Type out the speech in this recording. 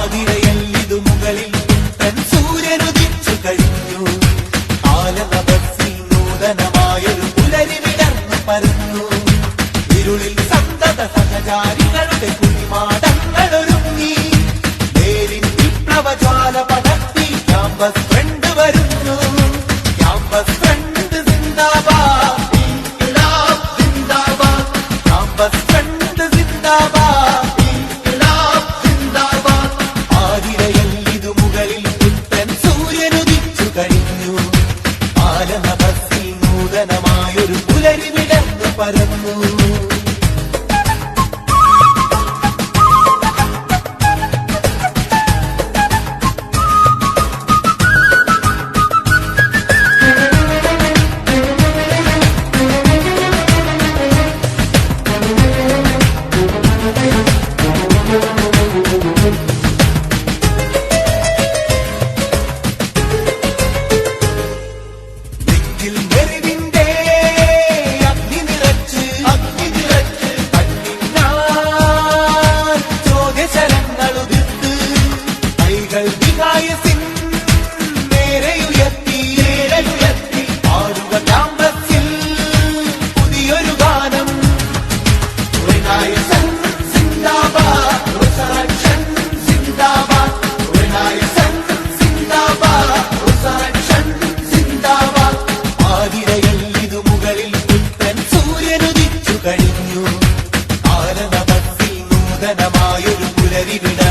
ആതിരയല്ലിതു മുകളിൽ പുത്തൻ സൂര്യനുദിച്ചു കഴിഞ്ഞു. കാലതപസ്സിൽ നൂതനമായൊരു പുലരി വിടർന്നു പരന്നു. ഇരുളിൽ സന്തത സഹചാരികളുടെ കുളിമാടങ്ങളൊരുങ്ങി. നേരിൻ വിപ്ലവജ്വാല പടർത്തി ക്യാമ്പസ് ഫ്രണ്ട് വരുന്നു. ക്യാമ്പസ് ഫ്രണ്ട് സിന്ദാബാദ്, ഇൻക്വിലാബ് സിന്ദാബാദ്. ക്യാമ്പസ് ഫ്രണ്ട് സിന്ദാബാദ്, ഇൻക്വിലാബ് സിന്ദാബാദ്. ആതിരയല്ലിതു മുകളിൽ പുത്തൻ സൂര്യനുദിച്ചു കഴിഞ്ഞു. ആലനഭസ്സിൽ നൂതനമായൊരു പുലരി വിടർന്നു പരന്നു. ആതിരയല്ലിതു മുകളിൽ പുത്തൻ സൂര്യനുദിച്ചു കഴിഞ്ഞു. ആലനഭസ്സിൽ നൂതനമായൊരു പുലരി വിടർന്നു.